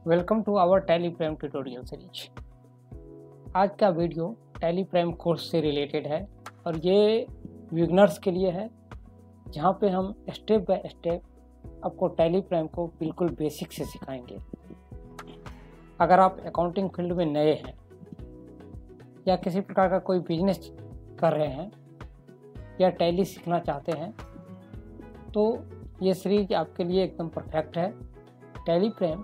Welcome to our Tally Prime tutorial series. आज का video Tally Prime course से related है और ये बिगिनर्स के लिए है, जहाँ पे हम स्टेप बाय स्टेप आपको टैली प्राइम को बिल्कुल बेसिक से सिखाएंगे। अगर आप अकाउंटिंग फील्ड में नए हैं या किसी प्रकार का कोई बिजनेस कर रहे हैं या टैली सीखना चाहते हैं तो ये सीरीज आपके लिए एकदम परफेक्ट है। टैली प्राइम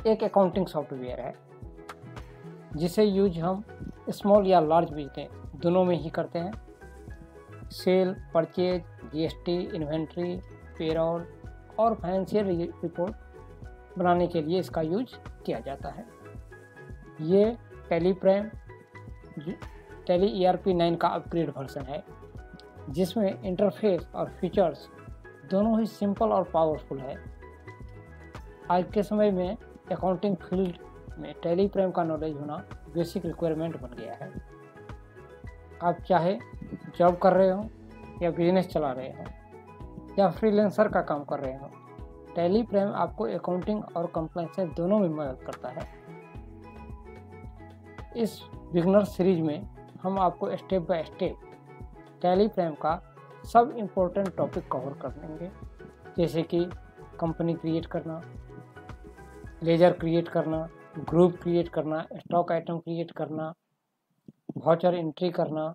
एक अकाउंटिंग सॉफ्टवेयर है जिसे यूज हम स्मॉल या लार्ज बिजनेस दोनों में ही करते हैं। Sale, purchase, GST, inventory, payroll और फाइनेंशियल रिपोर्ट बनाने के लिए इसका यूज किया जाता है। ये टैली प्राइम टैली ERP 9 का अपग्रेड वर्जन है जिसमें इंटरफेस और फीचर्स दोनों ही सिंपल और पावरफुल है। आज के समय में अकाउंटिंग फील्ड में टैली प्राइम का नॉलेज होना बेसिक रिक्वायरमेंट बन गया है। आप चाहे जॉब कर रहे हो या बिजनेस चला रहे हो या फ्रीलांसर का काम कर रहे हो, टैली प्राइम आपको अकाउंटिंग और कंप्लायंस दोनों में मदद करता है। इस बिगिनर सीरीज में हम आपको step by step tally prime का सब इम्पोर्टेंट टॉपिक कवर कर लेंगे, जैसे कि कंपनी क्रिएट करना, लेजर क्रिएट करना, ग्रुप क्रिएट करना, स्टॉक आइटम क्रिएट करना, वाउचर एंट्री करना,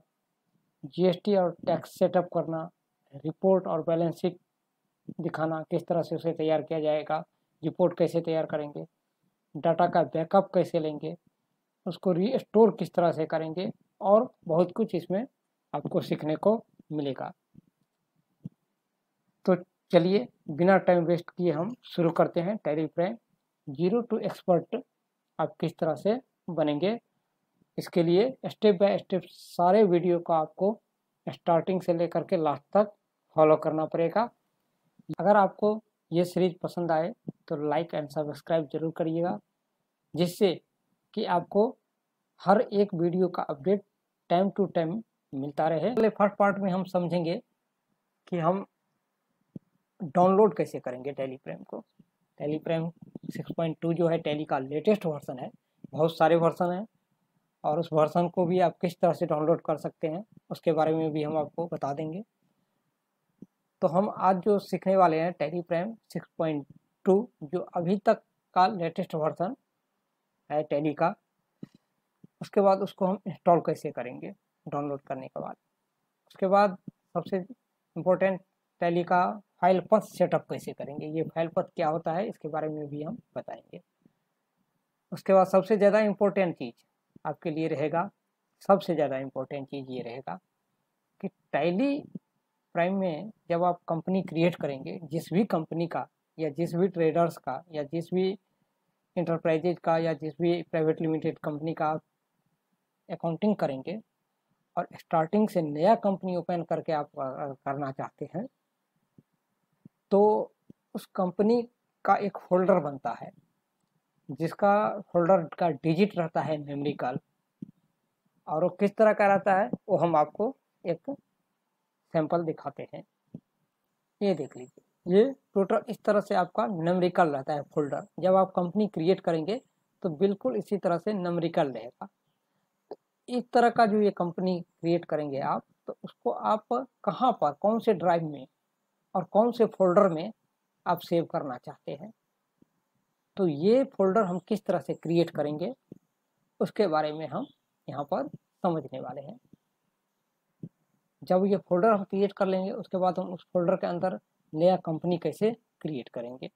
जीएसटी और टैक्स सेटअप करना, रिपोर्ट और बैलेंस शीट दिखाना, किस तरह से उसे तैयार किया जाएगा, रिपोर्ट कैसे तैयार करेंगे, डाटा का बैकअप कैसे लेंगे, उसको रीस्टोर किस तरह से करेंगे और बहुत कुछ इसमें आपको सीखने को मिलेगा। तो चलिए बिना टाइम वेस्ट किए हम शुरू करते हैं। Tally Prime zero to expert आप किस तरह से बनेंगे, इसके लिए स्टेप बाय स्टेप सारे वीडियो को आपको स्टार्टिंग से लेकर के लास्ट तक फॉलो करना पड़ेगा। अगर आपको ये सीरीज पसंद आए तो लाइक एंड सब्सक्राइब जरूर करिएगा, जिससे कि आपको हर एक वीडियो का अपडेट टाइम टू टाइम मिलता रहे। अगले फर्स्ट पार्ट में हम समझेंगे कि हम डाउनलोड कैसे करेंगे टैली प्राइम को। टैली प्राइम 6.2 जो है टैली का लेटेस्ट वर्जन है। बहुत सारे वर्जन हैं और उस वर्जन को भी आप किस तरह से डाउनलोड कर सकते हैं उसके बारे में भी हम आपको बता देंगे। तो हम आज जो सीखने वाले हैं टैली प्राइम 6.2 जो अभी तक का लेटेस्ट वर्जन है टैली का। उसके बाद उसको हम इंस्टॉल कैसे करेंगे डाउनलोड करने के बाद। उसके बाद सबसे इम्पोर्टेंट टैली का फाइल पथ सेटअप कैसे करेंगे। ये फाइल पथ क्या होता है इसके बारे में भी हम बताएंगे। उसके बाद सबसे ज़्यादा इम्पोर्टेंट चीज़ आपके लिए रहेगा, सबसे ज़्यादा इम्पोर्टेंट चीज़ ये रहेगा कि टैली प्राइम में जब आप कंपनी क्रिएट करेंगे, जिस भी कंपनी का या जिस भी ट्रेडर्स का या जिस भी इंटरप्राइजेज का या जिस भी प्राइवेट लिमिटेड कंपनी का आप अकाउंटिंग करेंगे और स्टार्टिंग से नया कंपनी ओपन करके आप करना चाहते हैं तो उस कंपनी का एक फोल्डर बनता है जिसका फोल्डर का डिजिट रहता है न्यूमेरिकल, और वो किस तरह का रहता है वो हम आपको एक सैंपल दिखाते हैं। ये देख लीजिए, ये टोटल इस तरह से आपका न्यूमेरिकल रहता है फोल्डर। जब आप कंपनी क्रिएट करेंगे तो बिल्कुल इसी तरह से न्यूमेरिकल रहेगा। इस तरह का जो ये कंपनी क्रिएट करेंगे आप, तो उसको आप कहाँ पर, कौन से ड्राइव में और कौन से फोल्डर में आप सेव करना चाहते हैं, तो ये फोल्डर हम किस तरह से क्रिएट करेंगे उसके बारे में हम यहाँ पर समझने वाले हैं। जब ये फोल्डर हम क्रिएट कर लेंगे उसके बाद हम उस फोल्डर के अंदर नया कंपनी कैसे क्रिएट करेंगे।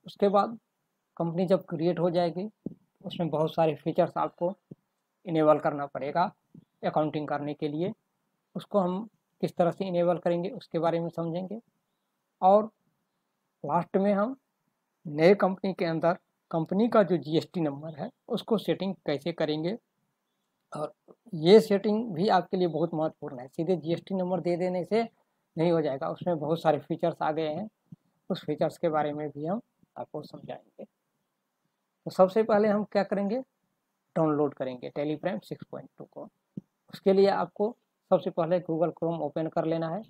उसके बाद कंपनी जब क्रिएट हो जाएगी उसमें बहुत सारे फीचर्स आपको इनेबल करना पड़ेगा अकाउंटिंग करने के लिए। उसको हम किस तरह से इनेबल करेंगे उसके बारे में समझेंगे। और लास्ट में हम नए कंपनी के अंदर कंपनी का जो जीएसटी नंबर है उसको सेटिंग कैसे करेंगे। और ये सेटिंग भी आपके लिए बहुत महत्वपूर्ण है। सीधे जीएसटी नंबर दे देने से नहीं हो जाएगा, उसमें बहुत सारे फीचर्स आ गए हैं। उस फीचर्स के बारे में भी हम आपको समझाएंगे। तो सबसे पहले हम क्या करेंगे, डाउनलोड करेंगे टैली प्राइम 6.2 को। उसके लिए आपको सबसे पहले गूगल क्रोम ओपन कर लेना है।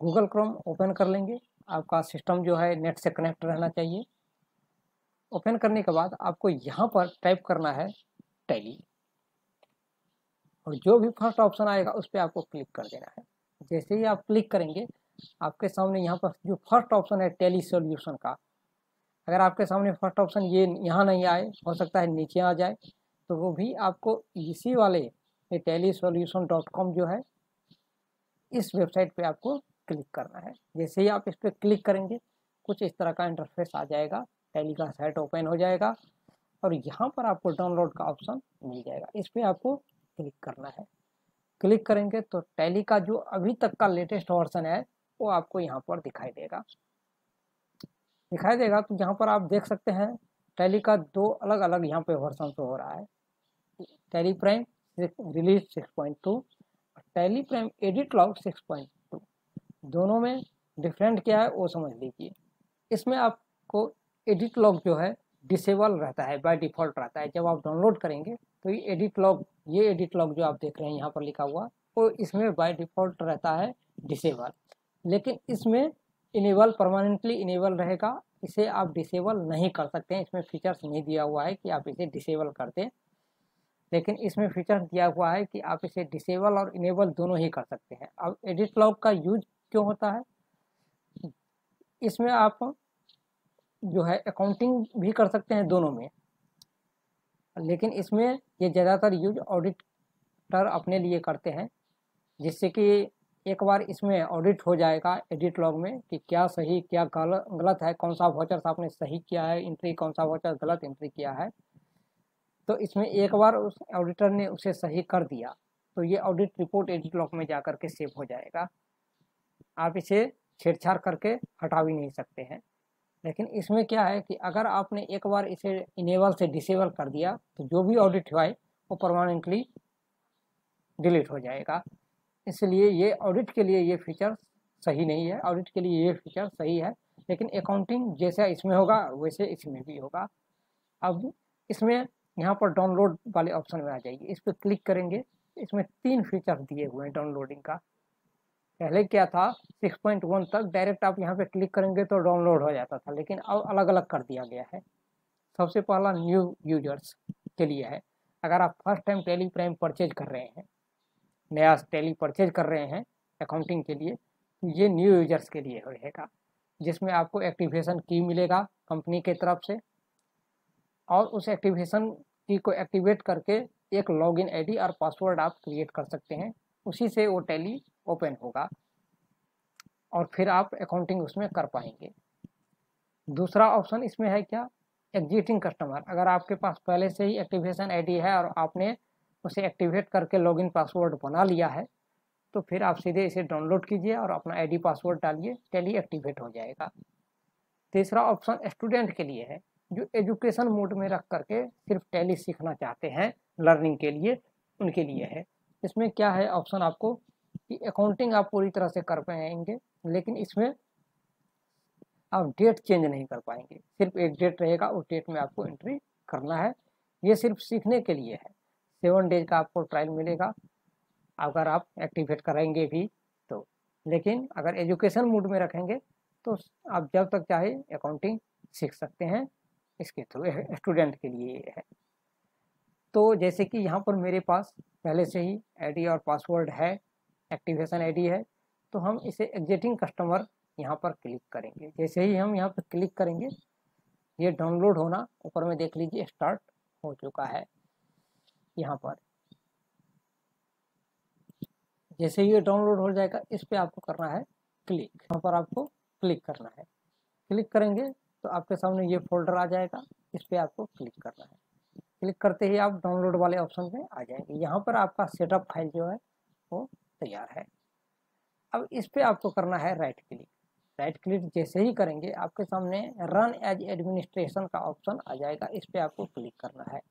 गूगल क्रोम ओपन कर लेंगे आपका सिस्टम जो है नेट से कनेक्ट रहना चाहिए। ओपन करने के बाद आपको यहाँ पर टाइप करना है टैली, और जो भी फर्स्ट ऑप्शन आएगा उस पर आपको क्लिक कर देना है। जैसे ही आप क्लिक करेंगे आपके सामने यहाँ पर जो फर्स्ट ऑप्शन है टैली सॉल्यूशन का, अगर आपके सामने फर्स्ट ऑप्शन ये यहाँ नहीं आए, हो सकता है नीचे आ जाए, तो वो भी आपको इसी वाले ये tellysolution.com जो है इस वेबसाइट पे आपको क्लिक करना है। जैसे ही आप इस पर क्लिक करेंगे कुछ इस तरह का इंटरफेस आ जाएगा, टैली का साइट ओपन हो जाएगा और यहाँ पर आपको डाउनलोड का ऑप्शन मिल जाएगा, इस पर आपको क्लिक करना है। क्लिक करेंगे तो टैली का जो अभी तक का लेटेस्ट वर्जन है वो आपको यहाँ पर दिखाई देगा। तो यहाँ पर आप देख सकते हैं टैली का दो अलग अलग यहाँ पे वर्जन हो रहा है, टैली प्राइम रिलीज 6.2 और टैली प्राइम एडिट लॉग 6.2। दोनों में डिफरेंट क्या है वो समझ लीजिए। इसमें आपको एडिट लॉग जो है डिसेबल रहता है, बाय डिफ़ॉल्ट रहता है। जब आप डाउनलोड करेंगे तो ये एडिट लॉग जो आप देख रहे हैं यहाँ पर लिखा हुआ वो इसमें बाय डिफ़ॉल्ट रहता है डिसेबल, लेकिन इसमें इनेबल परमानेंटली इनेबल रहेगा। इसे आप डिसेबल नहीं कर सकते हैं, इसमें फीचर्स नहीं दिया हुआ है कि आप इसे डिसेबल कर दें, लेकिन इसमें फीचर दिया हुआ है कि आप इसे डिसेबल और इनेबल दोनों ही कर सकते हैं। अब एडिट लॉग का यूज क्यों होता है, इसमें आप जो है अकाउंटिंग भी कर सकते हैं दोनों में, लेकिन इसमें ये ज़्यादातर यूज ऑडिटर अपने लिए करते हैं, जिससे कि एक बार इसमें ऑडिट हो जाएगा एडिट लॉग में कि क्या सही क्या गलत है, कौन सा वाउचर्स आपने सही किया है एंट्री, कौन सा वाउचर गलत एंट्री किया है। तो इसमें एक बार उस ऑडिटर ने उसे सही कर दिया तो ये ऑडिट रिपोर्ट एडिट लॉग में जाकर के सेव हो जाएगा, आप इसे छेड़छाड़ करके हटा भी नहीं सकते हैं। लेकिन इसमें क्या है कि अगर आपने एक बार इसे इनेबल से डिसेबल कर दिया तो जो भी ऑडिट हुआ है वो परमानेंटली डिलीट हो जाएगा। इसलिए ये ऑडिट के लिए ये फीचर सही नहीं है, ऑडिट के लिए ये फीचर सही है, लेकिन अकाउंटिंग जैसा इसमें होगा वैसे इसमें भी होगा। अब इसमें यहाँ पर डाउनलोड वाले ऑप्शन में आ जाइए, इस पर क्लिक करेंगे। इसमें 3 फीचर दिए हुए हैं डाउनलोडिंग का। पहले क्या था 6.1 तक डायरेक्ट आप यहाँ पे क्लिक करेंगे तो डाउनलोड हो जाता था, लेकिन अब अलग अलग कर दिया गया है। सबसे पहला न्यू यूजर्स के लिए है, अगर आप first time tally prime purchase कर रहे हैं, नया टैली परचेज कर रहे हैं अकाउंटिंग के लिए, तो ये न्यू यूजर्स के लिए रहेगा, जिसमें आपको एक्टिवेशन की मिलेगा कंपनी के तरफ से, और उस एक्टिवेशन की को एक्टिवेट करके एक लॉगिन आईडी और पासवर्ड आप क्रिएट कर सकते हैं, उसी से वो टैली ओपन होगा और फिर आप अकाउंटिंग उसमें कर पाएंगे। दूसरा ऑप्शन इसमें है क्या, एग्जिस्टिंग कस्टमर, अगर आपके पास पहले से ही एक्टिवेशन आईडी है और आपने उसे एक्टिवेट करके लॉगिन पासवर्ड बना लिया है तो फिर आप सीधे इसे डाउनलोड कीजिए और अपना आईडी पासवर्ड डालिए, टैली एक्टिवेट हो जाएगा। तीसरा ऑप्शन स्टूडेंट के लिए है, जो एजुकेशन मोड में रख करके सिर्फ टैली सीखना चाहते हैं लर्निंग के लिए, उनके लिए है। इसमें क्या है ऑप्शन आपको कि अकाउंटिंग आप पूरी तरह से कर पाएंगे, लेकिन इसमें आप डेट चेंज नहीं कर पाएंगे, सिर्फ एक डेट रहेगा, उस डेट में आपको एंट्री करना है। ये सिर्फ सीखने के लिए है, 7 डेज का आपको ट्रायल मिलेगा अगर आप एक्टिवेट करेंगे भी तो, लेकिन अगर एजुकेशन मोड में रखेंगे तो आप जब तक चाहे अकाउंटिंग सीख सकते हैं, इसके थ्रू स्टूडेंट के लिए ये है। तो जैसे कि यहाँ पर मेरे पास पहले से ही आईडी और पासवर्ड है, एक्टिवेशन आईडी है, तो हम इसे एग्जिस्टिंग कस्टमर यहाँ पर क्लिक करेंगे। जैसे ही हम यहाँ पर क्लिक करेंगे ये डाउनलोड होना ऊपर में देख लीजिए स्टार्ट हो चुका है। यहाँ पर जैसे ही ये डाउनलोड हो जाएगा इस पर आपको करना है क्लिक, यहाँ पर आपको क्लिक करना है। क्लिक करेंगे तो आपके सामने ये फोल्डर आ जाएगा, इस पर आपको क्लिक करना है। क्लिक करते ही आप डाउनलोड वाले ऑप्शन में आ जाएंगे। यहाँ पर आपका सेटअप फाइल जो है वो तैयार है। अब इस पर आपको करना है राइट क्लिक। राइट क्लिक जैसे ही करेंगे आपके सामने रन एज एडमिनिस्ट्रेशन का ऑप्शन आ जाएगा, इस पर आपको क्लिक करना है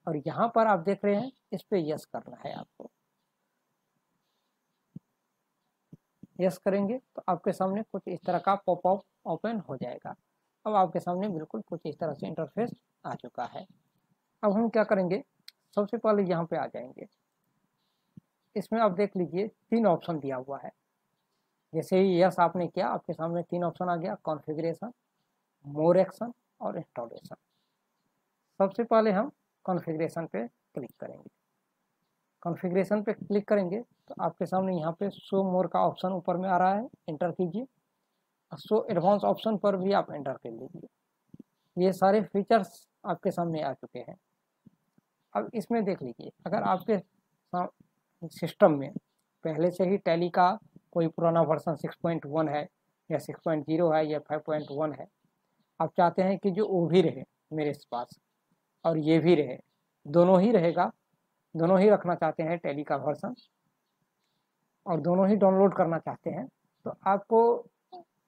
और यहाँ पर आप देख रहे हैं इस पर यस करना है आपको। यस करेंगे तो आपके सामने कुछ इस तरह का पॉपअप ओपन हो जाएगा। अब आपके सामने बिल्कुल कुछ इस तरह से इंटरफेस आ चुका है। अब हम क्या करेंगे, सबसे पहले यहाँ पे आ जाएंगे। इसमें आप देख लीजिए 3 ऑप्शन दिया हुआ है, जैसे ही यस आपने किया, आपके सामने 3 ऑप्शन आ गया, कॉन्फ़िगरेशन, मोर एक्शन और इंस्टॉलेशन। सबसे पहले हम कॉन्फ़िगरेशन पे क्लिक करेंगे। कॉन्फ़िगरेशन पे क्लिक करेंगे तो आपके सामने यहाँ पे शो मोर का ऑप्शन ऊपर में आ रहा है, एंटर कीजिए। शो एडवांस ऑप्शन पर भी आप एंटर कर लीजिए। ये सारे फीचर्स आपके सामने आ चुके हैं। अब इसमें देख लीजिए, अगर आपके सिस्टम में पहले से ही टैली का कोई पुराना वर्जन 6.1 है या 6.0 है या 5.1 है, आप चाहते हैं कि जो वो भी रहे मेरे पास और ये भी रहे, दोनों ही रहेगा, दोनों ही रखना चाहते हैं टैली का वर्जन और दोनों ही डाउनलोड करना चाहते हैं, तो आपको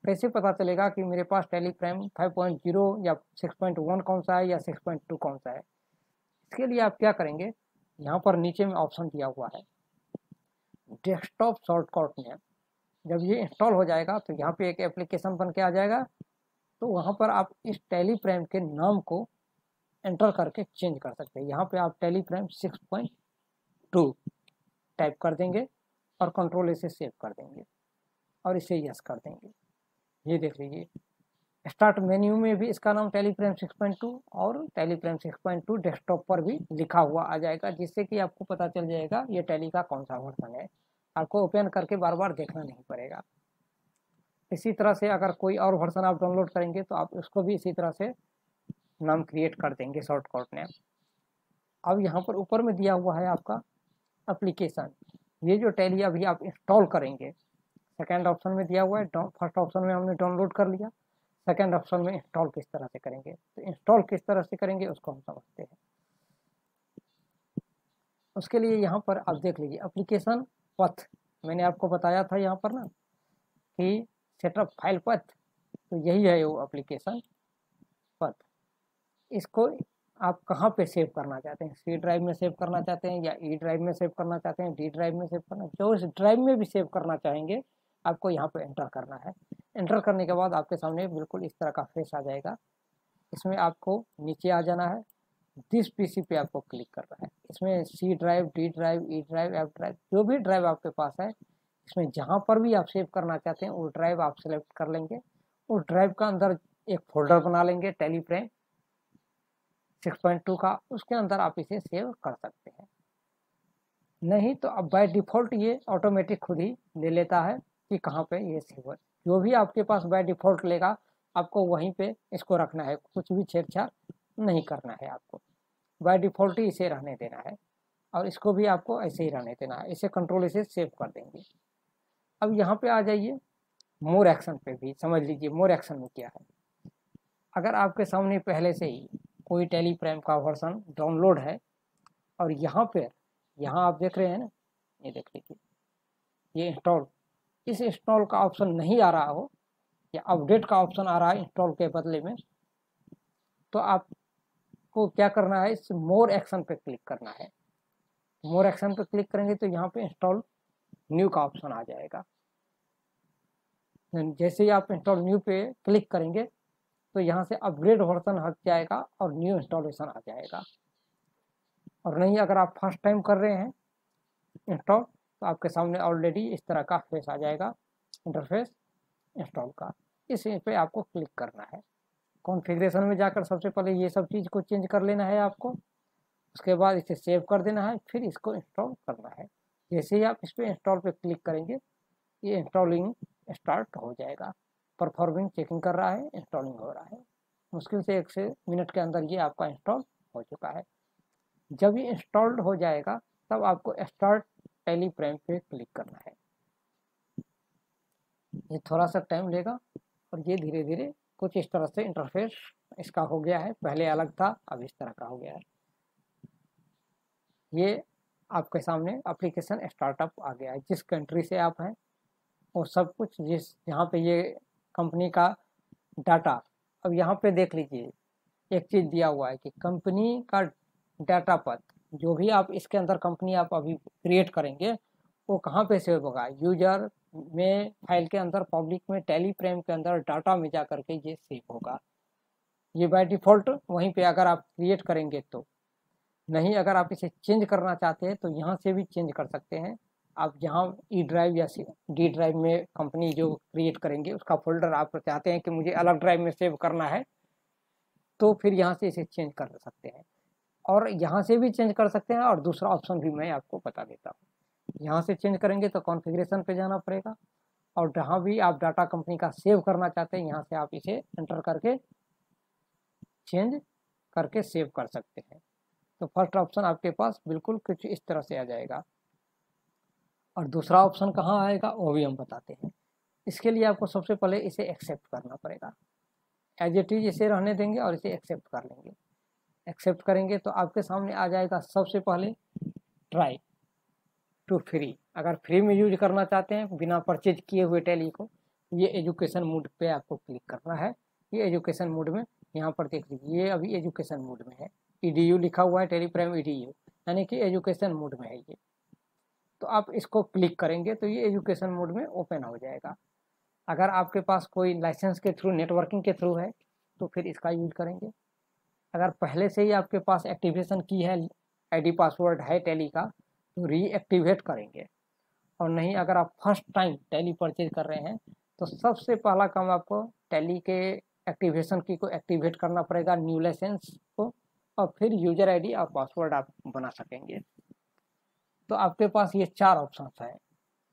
कैसे पता चलेगा कि मेरे पास टैली प्राइम 5.0 या 6.1 कौन सा है या 6.2 कौन सा है? इसके लिए आप क्या करेंगे, यहाँ पर नीचे में ऑप्शन दिया हुआ है डेस्कटॉप शॉर्टकट में। जब ये इंस्टॉल हो जाएगा तो यहाँ पे एक एप्लीकेशन बन के आ जाएगा, तो वहाँ पर आप इस टैली प्राइम के नाम को एंटर करके चेंज कर सकते हैं। यहाँ पे आप टैली प्राइम 6.2 टाइप कर देंगे और कंट्रोल इसे सेव कर देंगे और इसे यस कर देंगे। ये देख लीजिए, स्टार्ट मेन्यू में भी इसका नाम टैली प्राइम 6.2 और टैली प्राइम 6.2 डेस्कटॉप पर भी लिखा हुआ आ जाएगा, जिससे कि आपको पता चल जाएगा ये टैली का कौन सा वर्जन है। आपको ओपन करके बार बार देखना नहीं पड़ेगा। इसी तरह से अगर कोई और वर्जन आप डाउनलोड करेंगे तो आप उसको भी इसी तरह से नाम क्रिएट कर देंगे, शॉर्टकट नेम। अब यहाँ पर ऊपर में दिया हुआ है आपका एप्लीकेशन। ये जो टैली अभी आप इंस्टॉल करेंगे, सेकेंड ऑप्शन में दिया हुआ है। फर्स्ट ऑप्शन में हमने डाउनलोड कर लिया, सेकेंड ऑप्शन में इंस्टॉल किस तरह से करेंगे। तो इंस्टॉल किस तरह से करेंगे उसको हम समझते हैं। उसके लिए यहाँ पर आप देख लीजिए एप्लीकेशन पथ, मैंने आपको बताया था यहाँ पर ना कि सेटअप फाइल पथ, तो यही है वो एप्लीकेशन पथ। इसको आप कहाँ पे सेव करना चाहते हैं, सी ड्राइव में सेव करना चाहते हैं या ई ड्राइव में सेव करना चाहते हैं, डी ड्राइव में सेव करना, जो इस ड्राइव में भी सेव करना चाहेंगे आपको यहाँ पे एंटर करना है। एंटर करने के बाद आपके सामने बिल्कुल इस तरह का फेस आ जाएगा। इसमें आपको नीचे आ जाना है, दिस पीसी पे आपको क्लिक करना है। इसमें C drive, D drive, E drive, F drive, जो भी ड्राइव आपके पास है, इसमें जहाँ पर भी आप सेव करना चाहते हैं वो ड्राइव आप सेलेक्ट कर लेंगे। उस ड्राइव का अंदर एक फोल्डर बना लेंगे टैली प्राइम 6.2 का, उसके अंदर आप इसे सेव कर सकते हैं। नहीं तो अब बाय डिफ़ॉल्ट ये ऑटोमेटिक खुद ही ले लेता है कि कहाँ पे ये सेव है। जो भी आपके पास बाय डिफ़ॉल्ट लेगा आपको वहीं पे इसको रखना है, कुछ भी छेड़छाड़ नहीं करना है आपको। बाय डिफ़ॉल्ट ही इसे रहने देना है और इसको भी आपको ऐसे ही रहने देना है। इसे कंट्रोल इसे सेव कर देंगे। अब यहाँ पे आ जाइए मोर एक्शन पे भी समझ लीजिए मोर एक्शन में क्या है। अगर आपके सामने पहले से ही कोई टैली प्राइम का वर्जन डाउनलोड है और यहाँ आप देख रहे हैं ना, ये देख लीजिए ये इंस्टॉल, इस इंस्टॉल का ऑप्शन नहीं आ रहा हो या अपडेट का ऑप्शन आ रहा है इंस्टॉल के बदले में, तो आपको क्या करना है, इस मोर एक्शन पे क्लिक करना है। मोर एक्शन पे क्लिक करेंगे तो यहाँ पे इंस्टॉल न्यू का ऑप्शन आ जाएगा। जैसे ही आप इंस्टॉल न्यू पे क्लिक करेंगे तो यहाँ से अपग्रेड वर्जन हट जाएगा और न्यू इंस्टॉलेशन आ जाएगा। और नहीं, अगर आप फर्स्ट टाइम कर रहे हैं इंस्टॉल तो आपके सामने ऑलरेडी इस तरह का फेस आ जाएगा, इंटरफेस इंस्टॉल का। इस पे आपको क्लिक करना है। कॉन्फ़िगरेशन में जाकर सबसे पहले ये सब चीज़ को चेंज कर लेना है आपको, उसके बाद इसे सेव कर देना है, फिर इसको इंस्टॉल करना है। जैसे ही आप इस पर इंस्टॉल पे क्लिक करेंगे ये इंस्टॉलिंग स्टार्ट हो जाएगा। परफॉर्मिंग चेकिंग कर रहा है, इंस्टॉलिंग हो रहा है। मुश्किल से 1 से मिनट के अंदर ये आपका इंस्टॉल हो चुका है। जब ये इंस्टॉल्ड हो जाएगा तब आपको स्टार्ट टैली प्राइम पे क्लिक करना है। ये थोड़ा सा टाइम लेगा और ये धीरे धीरे कुछ इस तरह से इंटरफेस इसका हो गया है। पहले अलग था, अब इस तरह का हो गया है। ये आपके सामने एप्लीकेशन स्टार्टअप आ गया है। जिस कंट्री से आप हैं वो सब कुछ, जिस यहाँ पे ये कंपनी का डाटा, अब यहाँ पे देख लीजिए एक चीज़ दिया हुआ है कि कंपनी का डाटा पथ, जो भी आप इसके अंदर कंपनी आप अभी क्रिएट करेंगे वो कहाँ पे सेव होगा, यूजर में फाइल के अंदर, पब्लिक में, टैली प्राइम के अंदर डाटा में जा करके ये सेव होगा। ये बाय डिफ़ॉल्ट वहीं पे अगर आप क्रिएट करेंगे तो। नहीं, अगर आप इसे चेंज करना चाहते हैं तो यहाँ से भी चेंज कर सकते हैं। आप जहाँ ई ड्राइव या डी ड्राइव में कंपनी जो क्रिएट करेंगे उसका फोल्डर आप चाहते हैं कि मुझे अलग ड्राइव में सेव करना है, तो फिर यहाँ से इसे चेंज कर सकते हैं, और यहाँ से भी चेंज कर सकते हैं। और दूसरा ऑप्शन भी मैं आपको बता देता हूँ। यहाँ से चेंज करेंगे तो कॉन्फ़िगरेशन पे जाना पड़ेगा, और जहाँ भी आप डाटा कंपनी का सेव करना चाहते हैं यहाँ से आप इसे एंटर करके चेंज करके सेव कर सकते हैं। तो फर्स्ट ऑप्शन आपके पास बिल्कुल कुछ इस तरह से आ जाएगा, और दूसरा ऑप्शन कहाँ आएगा वो भी हम बताते हैं। इसके लिए आपको सबसे पहले इसे एक्सेप्ट करना पड़ेगा। एज इट इज इसे रहने देंगे और इसे एक्सेप्ट कर लेंगे। एक्सेप्ट करेंगे तो आपके सामने आ जाएगा सबसे पहले ट्राई टू फ्री। अगर फ्री में यूज करना चाहते हैं बिना परचेज किए हुए टैली को, ये एजुकेशन मोड पे आपको क्लिक करना है। ये एजुकेशन मोड में यहाँ पर देख लीजिए, ये अभी एजुकेशन मोड में है, EDU लिखा हुआ है, टेली प्राइम EDU, यानी कि एजुकेशन मोड में है ये। तो आप इसको क्लिक करेंगे तो ये एजुकेशन मोड में ओपन हो जाएगा। अगर आपके पास कोई लाइसेंस के थ्रू, नेटवर्किंग के थ्रू है तो फिर इसका यूज करेंगे। अगर पहले से ही आपके पास एक्टिवेशन की है, ID पासवर्ड है टैली का, तो रीएक्टिवेट करेंगे। और नहीं, अगर आप फर्स्ट टाइम टैली परचेज कर रहे हैं तो सबसे पहला काम आपको टैली के एक्टिवेशन की को एक्टिवेट करना पड़ेगा, न्यू लाइसेंस को, और फिर यूजर ID और पासवर्ड आप बना सकेंगे। तो आपके पास ये 4 ऑप्शन हैं,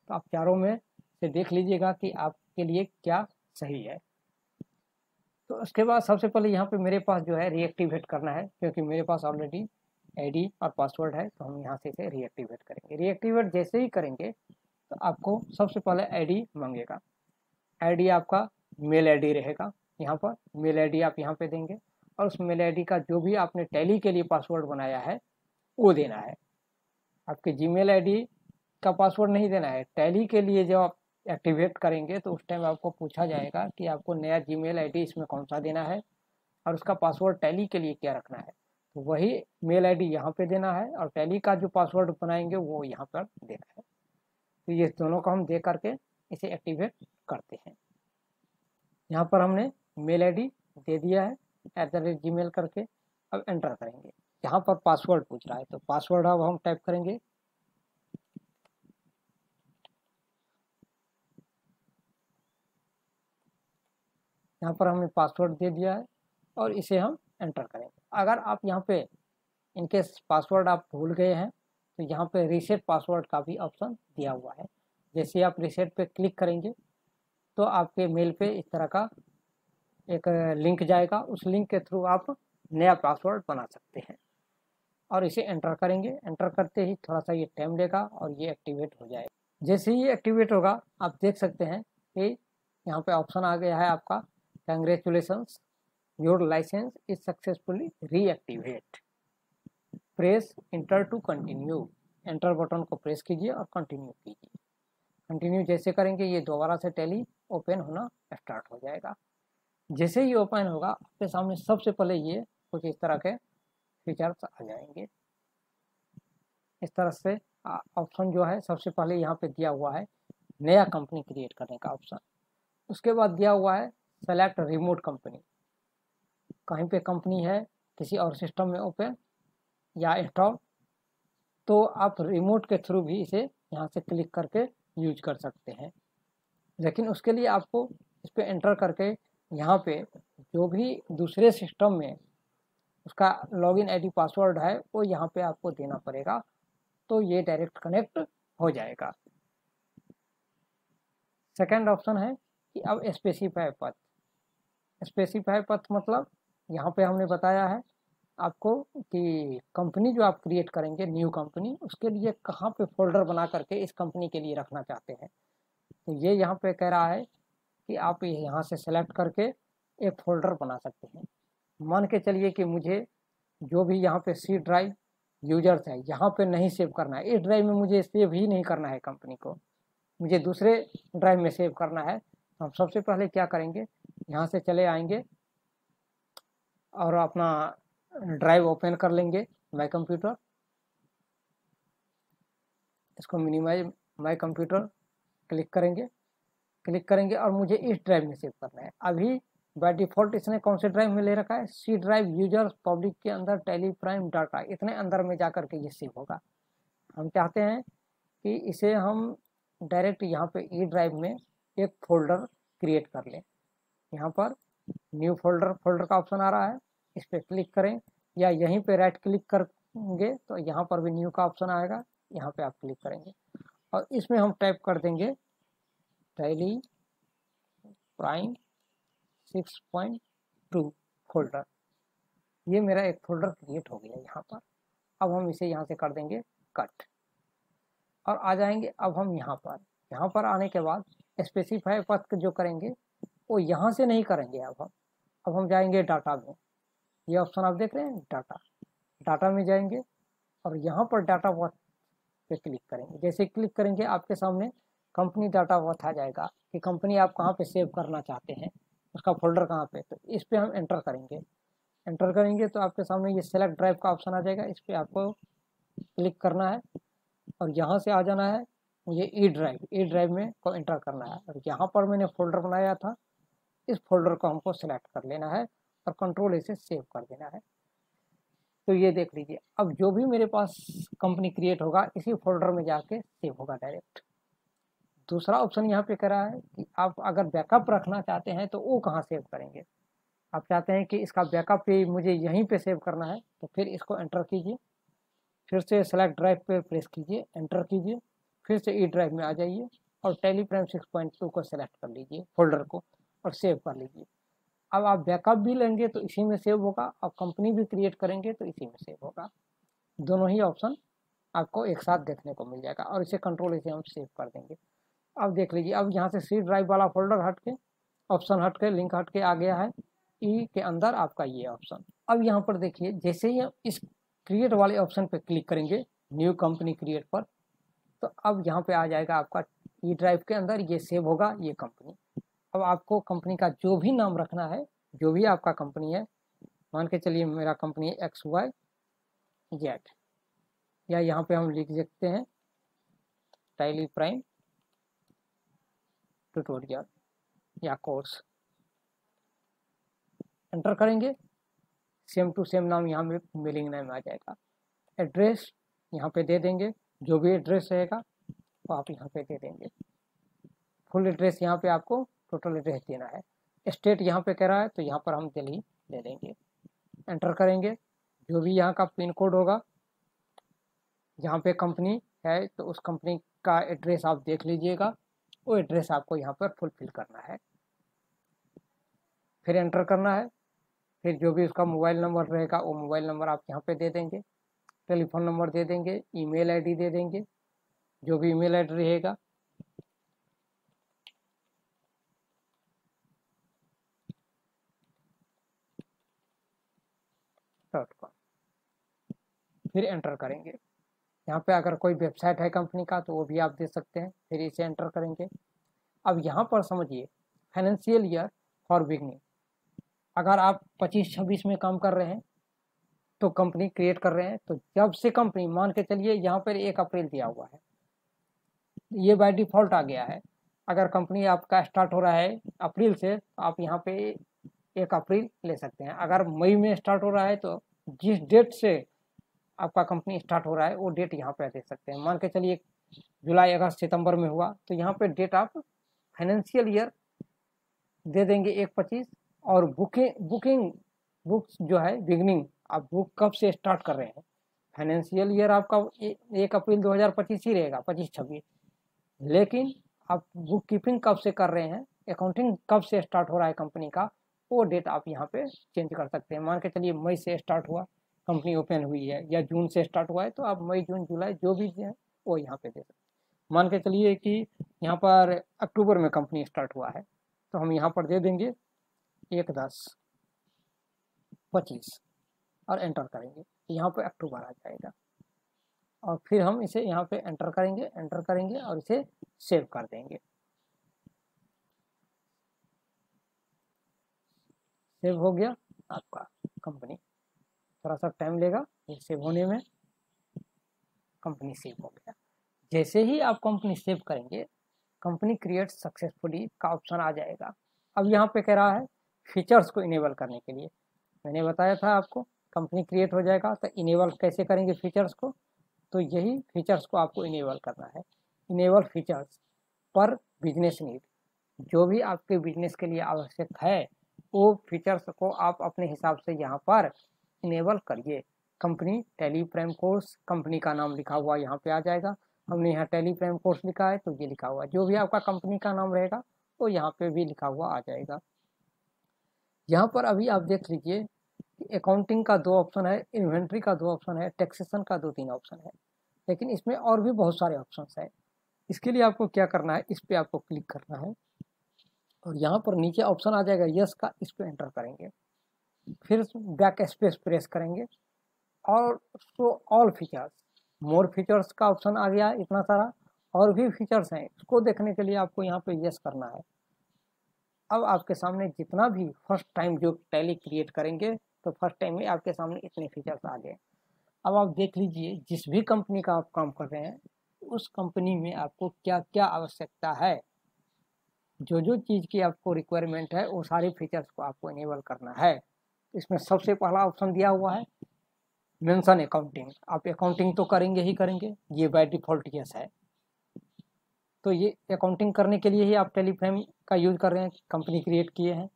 तो आप चारों में से देख लीजिएगा कि आपके लिए क्या सही है। तो उसके बाद सबसे पहले यहाँ पे मेरे पास जो है रीएक्टिवेट करना है, क्योंकि मेरे पास ऑलरेडी ID और पासवर्ड है, तो हम यहाँ से इसे रीएक्टिवेट करेंगे। रीएक्टिवेट जैसे ही करेंगे तो आपको सबसे पहले ID मांगेगा। ID आपका मेल ID रहेगा, यहाँ पर मेल ID आप यहाँ पे देंगे, और उस मेल ID का जो भी आपने टैली के लिए पासवर्ड बनाया है वो देना है। आपके जीमेल ID का पासवर्ड नहीं देना है। टैली के लिए जब आप एक्टिवेट करेंगे तो उस टाइम आपको पूछा जाएगा कि आपको नया जीमेल ID इसमें कौन सा देना है और उसका पासवर्ड टैली के लिए क्या रखना है। तो वही मेल ID यहाँ पे देना है, और टैली का जो पासवर्ड बनाएंगे वो यहाँ पर देना है। तो ये दोनों को हम दे करके इसे एक्टिवेट करते हैं। यहाँ पर हमने मेल ID दे दिया है @gmail करके। अब एंटर करेंगे। यहाँ पर पासवर्ड पूछ रहा है, तो पासवर्ड अब हम टाइप करेंगे। यहाँ पर हमने पासवर्ड दे दिया है और इसे हम एंटर करेंगे। अगर आप यहाँ पे इनकेस पासवर्ड आप भूल गए हैं तो यहाँ पे रीसेट पासवर्ड का भी ऑप्शन दिया हुआ है। जैसे आप रीसेट पे क्लिक करेंगे तो आपके मेल पे इस तरह का एक लिंक जाएगा, उस लिंक के थ्रू आप नया पासवर्ड बना सकते हैं, और इसे एंटर करेंगे। एंटर करते ही थोड़ा सा ये टाइम लेगा और ये एक्टिवेट हो जाएगा। जैसे ही एक्टिवेट होगा आप देख सकते हैं कि यहाँ पे ऑप्शन आ गया है आपका, congratulations your licence is successfully reactivate, press enter to continue. Enter button को प्रेस कीजिए और कंटिन्यू कीजिए। कंटिन्यू जैसे करेंगे ये दोबारा से टैली ओपन होना स्टार्ट हो जाएगा। जैसे ही ओपन होगा आपके सामने सबसे पहले ये कुछ इस तरह के फीचर्स आ जाएंगे। इस तरह से ऑप्शन जो है सबसे पहले यहाँ पे दिया हुआ है नया कंपनी क्रिएट करने का ऑप्शन। उसके बाद दिया हुआ है सेलेक्ट रिमोट कंपनी। कहीं पे कंपनी है किसी और सिस्टम में ओपन या इंस्टॉल, तो आप रिमोट के थ्रू भी इसे यहाँ से क्लिक करके यूज कर सकते हैं। लेकिन उसके लिए आपको इस पर एंटर करके यहाँ पे जो भी दूसरे सिस्टम में उसका लॉगिन ID पासवर्ड है वो यहाँ पे आपको देना पड़ेगा, तो ये डायरेक्ट कनेक्ट हो जाएगा। सेकंड ऑप्शन है कि अब स्पेसिफाई पथ। स्पेसिफाई पथ मतलब यहाँ पे हमने बताया है आपको कि कंपनी जो आप क्रिएट करेंगे न्यू कंपनी, उसके लिए कहाँ पे फोल्डर बना करके इस कंपनी के लिए रखना चाहते हैं। तो ये यहाँ पे कह रहा है कि आप यहाँ से सेलेक्ट करके एक फोल्डर बना सकते हैं। मान के चलिए कि मुझे जो भी यहाँ पे C ड्राइव यूजर्स है यहाँ पे नहीं सेव करना है, इस ड्राइव में मुझे सेव ही नहीं करना है कंपनी को, मुझे दूसरे ड्राइव में सेव करना है। तो हम सबसे पहले क्या करेंगे, यहाँ से चले आएंगे और अपना ड्राइव ओपन कर लेंगे माई कंप्यूटर। इसको मिनिमाइज माई कंप्यूटर क्लिक करेंगे और मुझे इस ड्राइव में सेव करना है। अभी बाय डिफ़ॉल्ट इसने कौन से ड्राइव में ले रखा है, C ड्राइव यूजर्स पब्लिक के अंदर टेली प्राइम डाटा, इतने अंदर में जाकर के ये सेव होगा। हम चाहते हैं कि इसे हम डायरेक्ट यहाँ पे ई ड्राइव में एक फोल्डर क्रिएट कर लें। यहाँ पर न्यू फोल्डर का ऑप्शन आ रहा है, इस पर क्लिक करें, या यहीं पे राइट क्लिक करेंगे तो यहाँ पर भी न्यू का ऑप्शन आएगा, यहाँ पे आप क्लिक करेंगे और इसमें हम टाइप कर देंगे टैली प्राइम 6.2 फोल्डर। ये मेरा एक फोल्डर क्रिएट हो गया यहाँ पर। अब हम इसे यहाँ से कर देंगे कट और आ जाएंगे। अब हम यहाँ पर आने के बाद स्पेसिफाई पथ जो करेंगे वो यहाँ से नहीं करेंगे। अब हम जाएंगे डाटा में, ये ऑप्शन आप देख रहे हैं डाटा में जाएंगे और यहाँ पर डाटा पथ पे क्लिक करेंगे। जैसे क्लिक करेंगे आपके सामने कंपनी डाटा पथ आ जाएगा कि कंपनी आप कहाँ पे सेव करना चाहते हैं, उसका फोल्डर कहाँ पे, तो इस पर हम एंटर करेंगे तो आपके सामने ये सेलेक्ट ड्राइव का ऑप्शन आ जाएगा। इस पर आपको क्लिक करना है और यहाँ से आ जाना है मुझे ई ड्राइव में को एंटर करना है और यहाँ पर मैंने फोल्डर बनाया था, इस फोल्डर को हमको सेलेक्ट कर लेना है और कंट्रोल इसे सेव कर देना है। तो ये देख लीजिए, अब जो भी मेरे पास कंपनी क्रिएट होगा इसी फोल्डर में जाके सेव होगा डायरेक्ट। दूसरा ऑप्शन यहाँ पे कह रहा है कि आप अगर बैकअप रखना चाहते हैं तो वो कहाँ सेव करेंगे। आप चाहते हैं कि इसका बैकअप भी मुझे यहीं पे सेव करना है, तो फिर इसको एंटर कीजिए, फिर से सेलेक्ट ड्राइव पे प्रेस कीजिए, एंटर कीजिए, फिर से ई ड्राइव में आ जाइए और टैली प्राइम 6.2 को सेलेक्ट कर लीजिए फोल्डर को और सेव कर लीजिए। अब आप बैकअप भी लेंगे तो इसी में सेव होगा और कंपनी भी क्रिएट करेंगे तो इसी में सेव होगा। दोनों ही ऑप्शन आपको एक साथ देखने को मिल जाएगा और इसे कंट्रोल इसे हम सेव कर देंगे। अब देख लीजिए, अब यहाँ से सी ड्राइव वाला फोल्डर हट के ऑप्शन हट के लिंक हट के आ गया है ई के अंदर आपका ये ऑप्शन। अब यहाँ पर देखिए, जैसे ही इस क्रिएट वाले ऑप्शन पे क्लिक करेंगे न्यू कंपनी क्रिएट पर, तो अब यहाँ पे आ जाएगा आपका ई ड्राइव के अंदर ये सेव होगा ये कंपनी। अब आपको कंपनी का जो भी नाम रखना है, जो भी आपका कंपनी है, मान के चलिए मेरा कंपनी XYZ, या यहाँ पे हम लिख सकते हैं टैली प्राइम ट्यूटोरियल या कोर्स। एंटर करेंगे, सेम टू सेम नाम यहाँ में मेलिंग नेम आ जाएगा। एड्रेस यहाँ पे दे देंगे, जो भी एड्रेस रहेगा वो आप यहाँ पे दे देंगे। फुल एड्रेस यहाँ पे आपको टोटल एड्रेस देना है। स्टेट यहाँ पे कह रहा है तो यहाँ पर हम दिल्ली दे देंगे। एंटर करेंगे, जो भी यहाँ का पिन कोड होगा, जहाँ पे कंपनी है तो उस कंपनी का एड्रेस आप देख लीजिएगा, वो एड्रेस आपको यहाँ पर फुलफिल करना है। फिर एंटर करना है, फिर जो भी उसका मोबाइल नंबर रहेगा वो मोबाइल नंबर आप यहाँ पे दे देंगे, टेलीफोन नंबर दे देंगे, ईमेल आईडी दे देंगे, जो भी ईमेल आईडी रहेगा। फिर एंटर करेंगे, यहाँ पे अगर कोई वेबसाइट है कंपनी का तो वो भी आप दे सकते हैं, फिर इसे एंटर करेंगे। अब यहाँ पर समझिए फाइनेंशियल ईयर फॉर बिगनिंग, अगर आप 25-26 में काम कर रहे हैं तो कंपनी क्रिएट कर रहे हैं, तो जब से कंपनी, मान के चलिए यहाँ पर 1 अप्रैल दिया हुआ है, ये बाय डिफॉल्ट आ गया है। अगर कंपनी आपका स्टार्ट हो रहा है अप्रैल से तो आप यहाँ पे 1 अप्रैल ले सकते हैं। अगर मई में स्टार्ट हो रहा है तो जिस डेट से आपका कंपनी स्टार्ट हो रहा है वो डेट यहाँ पे दे सकते हैं। मान के चलिए जुलाई अगस्त सितंबर में हुआ तो यहाँ पे डेट आप फाइनेंशियल ईयर दे देंगे 1/25, और बुक्स जो है बिगनिंग, आप बुक कब से स्टार्ट कर रहे हैं, फाइनेंशियल ईयर आपका 1 अप्रैल 2025 ही रहेगा, 25-26, लेकिन आप बुक कीपिंग कब से कर रहे हैं, अकाउंटिंग कब से स्टार्ट हो रहा है कंपनी का, वो डेट आप यहाँ पे चेंज कर सकते हैं। मान के चलिए मई से स्टार्ट हुआ, कंपनी ओपन हुई है, या जून से स्टार्ट हुआ है, तो आप मई जून जुलाई जो भी है वो यहाँ पे दे सकते हैं। मान के चलिए कि यहाँ पर अक्टूबर में कंपनी स्टार्ट हुआ है तो हम यहाँ पर दे देंगे 1/10/25 और एंटर करेंगे, यहाँ पे अक्टूबर आ जाएगा। और फिर हम इसे यहाँ पे एंटर करेंगे और इसे सेव कर देंगे। सेव हो गया आपका कंपनी, थोड़ा सा टाइम लेगा ये सेव होने में। कंपनी सेव हो गया। जैसे ही आप कंपनी सेव करेंगे, कंपनी क्रिएट सक्सेसफुली का ऑप्शन आ जाएगा। अब यहाँ पे कह रहा है फीचर्स को इनेबल करने के लिए, मैंने बताया था आपको कंपनी क्रिएट हो जाएगा तो इनेबल कैसे करेंगे फीचर्स को, तो यही फीचर्स को आपको इनेबल करना है। इनेबल फीचर्स पर बिजनेस नीड, जो भी आपके बिजनेस के लिए आवश्यक है वो फीचर्स को आप अपने हिसाब से यहाँ पर इनेबल करिए। कंपनी टेलीप्राइम कोर्स, कंपनी का नाम लिखा हुआ यहाँ पे आ जाएगा। हमने यहाँ टेलीप्राइम कोर्स लिखा है तो ये लिखा हुआ, जो भी आपका कंपनी का नाम रहेगा वो यहाँ पे भी लिखा हुआ आ जाएगा। यहाँ पर अभी आप देख लीजिए अकाउंटिंग का 2 ऑप्शन है, इन्वेंट्री का 2 ऑप्शन है, टैक्सेशन का 2-3 ऑप्शन है, लेकिन इसमें और भी बहुत सारे ऑप्शंस हैं। इसके लिए आपको क्या करना है, इस पर आपको क्लिक करना है और यहाँ पर नीचे ऑप्शन आ जाएगा यस का, इस पर एंटर करेंगे, फिर बैक स्पेस प्रेस करेंगे और show all features, more features का ऑप्शन आ गया। इतना सारा और भी फीचर्स हैं, इसको देखने के लिए आपको यहाँ पे यस करना है। अब आपके सामने जितना भी फर्स्ट टाइम जो टैली क्रिएट करेंगे तो फर्स्ट टाइम में आपके सामने इतने फीचर्स आ गए। अब आप देख लीजिए जिस भी कंपनी का आप काम कर रहे हैं उस कंपनी में आपको क्या क्या आवश्यकता है, जो जो चीज़ की आपको रिक्वायरमेंट है वो सारे फीचर्स को आपको इनेबल करना है। इसमें सबसे पहला ऑप्शन दिया हुआ है मेंशन अकाउंटिंग। आप अकाउंटिंग तो करेंगे ही करेंगे, ये बाय डिफ़ॉल्ट यस है। तो ये अकाउंटिंग करने के लिए ही आप टेलीफ्रेम का यूज़ कर रहे हैं, कंपनी क्रिएट किए हैं,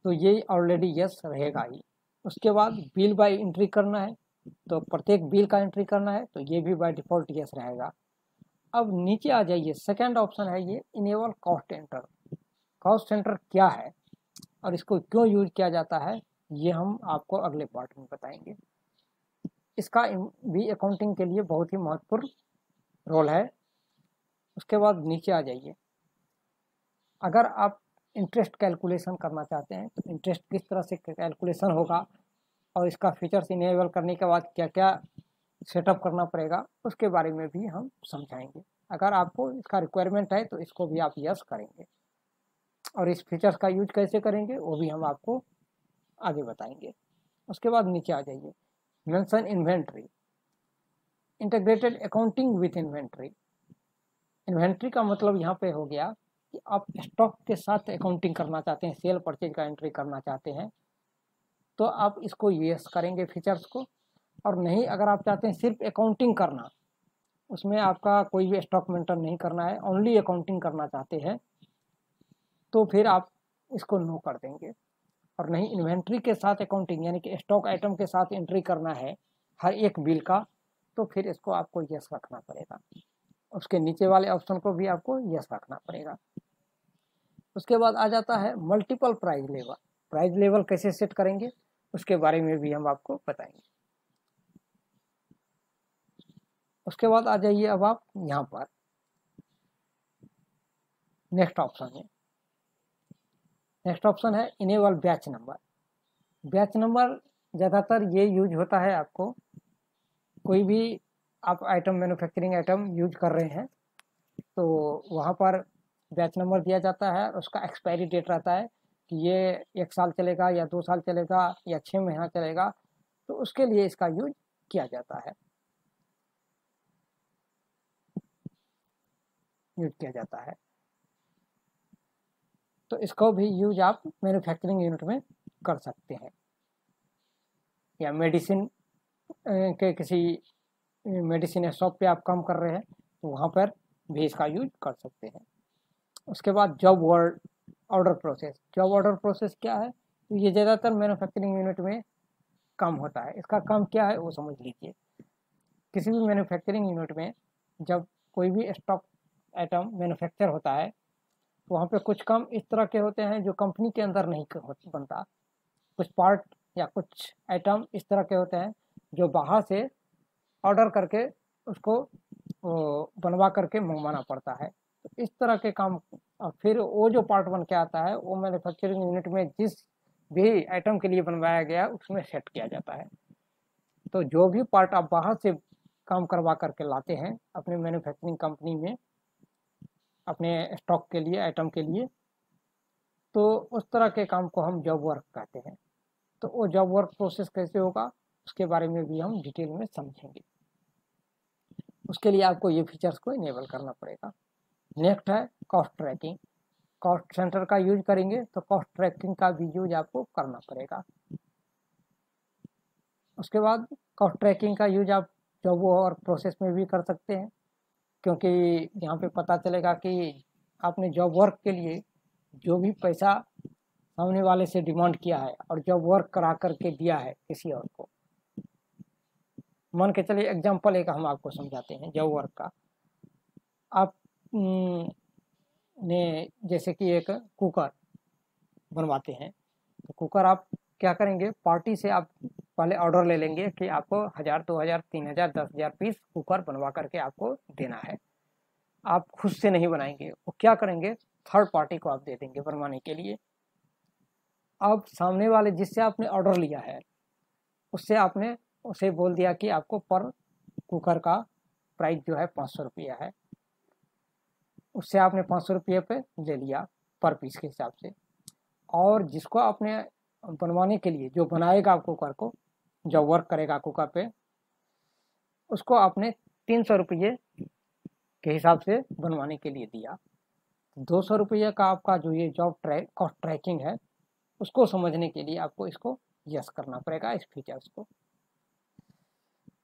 तो ये ऑलरेडी यस रहेगा ही। उसके बाद बिल बाय एंट्री करना है तो प्रत्येक बिल का एंट्री करना है तो ये भी बाय डिफ़ॉल्ट यस रहेगा। अब नीचे आ जाइए, सेकंड ऑप्शन है ये enable cost centre. Cost centre क्या है और इसको क्यों यूज किया जाता है ये हम आपको अगले पार्ट में बताएंगे। इसका भी अकाउंटिंग के लिए बहुत ही महत्वपूर्ण रोल है। उसके बाद नीचे आ जाइए, अगर आप इंटरेस्ट कैलकुलेशन करना चाहते हैं तो इंटरेस्ट किस तरह से कैलकुलेशन होगा और इसका फीचर्स इनेबल करने के बाद क्या क्या सेटअप करना पड़ेगा उसके बारे में भी हम समझाएंगे। अगर आपको इसका रिक्वायरमेंट है तो इसको भी आप यस करेंगे और इस फीचर्स का यूज कैसे करेंगे वो भी हम आपको आगे बताएंगे। उसके बाद नीचे आ जाइए, mention inventory, integrated accounting with inventory. Inventory का मतलब यहाँ पे हो गया कि आप स्टॉक के साथ अकाउंटिंग करना चाहते हैं, सेल परचेज का एंट्री करना चाहते हैं तो आप इसको यस करेंगे फीचर्स को। और नहीं, अगर आप चाहते हैं सिर्फ अकाउंटिंग करना, उसमें आपका कोई भी स्टॉक मेंटेन नहीं करना है, ओनली अकाउंटिंग करना चाहते हैं तो फिर आप इसको नो कर देंगे। और नहीं, इन्वेंट्री के साथ अकाउंटिंग यानी कि स्टॉक आइटम के साथ एंट्री करना है हर एक बिल का तो फिर इसको आपको यस रखना पड़ेगा। उसके नीचे वाले ऑप्शन को भी आपको यस रखना पड़ेगा। उसके बाद आ जाता है multiple price level. Price level कैसे सेट करेंगे उसके बारे में भी हम आपको बताएंगे। उसके बाद आ जाइए अब आप यहाँ पर नेक्स्ट ऑप्शन में। नेक्स्ट ऑप्शन है enable batch number. Batch number ज़्यादातर ये यूज होता है, आपको कोई भी आप आइटम मैन्युफैक्चरिंग आइटम यूज कर रहे हैं तो वहाँ पर बैच नंबर दिया जाता है और उसका एक्सपायरी डेट रहता है कि ये 1 साल चलेगा या 2 साल चलेगा या 6 महीना चलेगा, तो उसके लिए इसका यूज किया जाता है, तो इसको भी यूज आप मैन्युफैक्चरिंग यूनिट में कर सकते हैं या मेडिसिन के किसी मेडिसिन शॉप पे आप काम कर रहे हैं तो वहाँ पर भी इसका यूज कर सकते हैं। उसके बाद job order process. Job order process क्या है, तो ये ज़्यादातर मैन्युफैक्चरिंग यूनिट में काम होता है। इसका काम क्या है वो समझ लीजिए। किसी भी मैन्युफैक्चरिंग यूनिट में जब कोई भी स्टॉक आइटम मैन्युफैक्चर होता है तो वहाँ पे कुछ काम इस तरह के होते हैं जो कंपनी के अंदर नहीं बनता। कुछ पार्ट या कुछ आइटम इस तरह के होते हैं जो बाहर से ऑर्डर करके उसको बनवा करके मंगवाना पड़ता है। तो इस तरह के काम, और फिर वो जो पार्ट बन के आता है वो मैन्युफैक्चरिंग यूनिट में जिस भी आइटम के लिए बनवाया गया उसमें सेट किया जाता है। तो जो भी पार्ट आप बाहर से काम करवा करके लाते हैं अपने मैन्युफैक्चरिंग कंपनी में अपने स्टॉक के लिए, आइटम के लिए, तो उस तरह के काम को हम जॉब वर्क कहते हैं। तो वो जॉब वर्क प्रोसेस कैसे होगा उसके बारे में भी हम डिटेल में समझेंगे। उसके लिए आपको ये फीचर्स को इनेबल करना पड़ेगा। नेक्स्ट है कॉस्ट ट्रैकिंग। कॉस्ट सेंटर का यूज करेंगे तो कॉस्ट ट्रैकिंग का भी यूज आपको करना पड़ेगा। उसके बाद कॉस्ट ट्रैकिंग का यूज आप जॉब वर्क प्रोसेस में भी कर सकते हैं, क्योंकि यहाँ पे पता चलेगा कि आपने जॉब वर्क के लिए जो भी पैसा सामने वाले से डिमांड किया है और जॉब वर्क करा करके दिया है किसी और को। मान के चलिए एग्जांपल एक हम आपको समझाते हैं जॉब वर्क का। आप ने जैसे कि एक कुकर बनवाते हैं, तो कुकर आप क्या करेंगे, पार्टी से आप पहले ऑर्डर ले लेंगे कि आपको 1000, 2000, 3000, 10,000 पीस कुकर बनवा करके आपको देना है। आप खुद से नहीं बनाएंगे, वो क्या करेंगे, थर्ड पार्टी को आप दे देंगे बनवाने के लिए। अब सामने वाले जिससे आपने ऑर्डर लिया है उससे आपने उसे बोल दिया कि आपको पर कुकर का प्राइस जो है 500 रुपया है, उससे आपने 500 रुपये पे ले लिया पर पीस के हिसाब से। और जिसको आपने बनवाने के लिए, जो बनाएगा कुकर को, जो वर्क करेगा कुकर पे, उसको आपने 300 रुपये के हिसाब से बनवाने के लिए दिया। 200 रुपये का आपका जो ये जॉब कॉस्ट ट्रैकिंग है, उसको समझने के लिए आपको इसको यस करना पड़ेगा, इस फीचर्स को।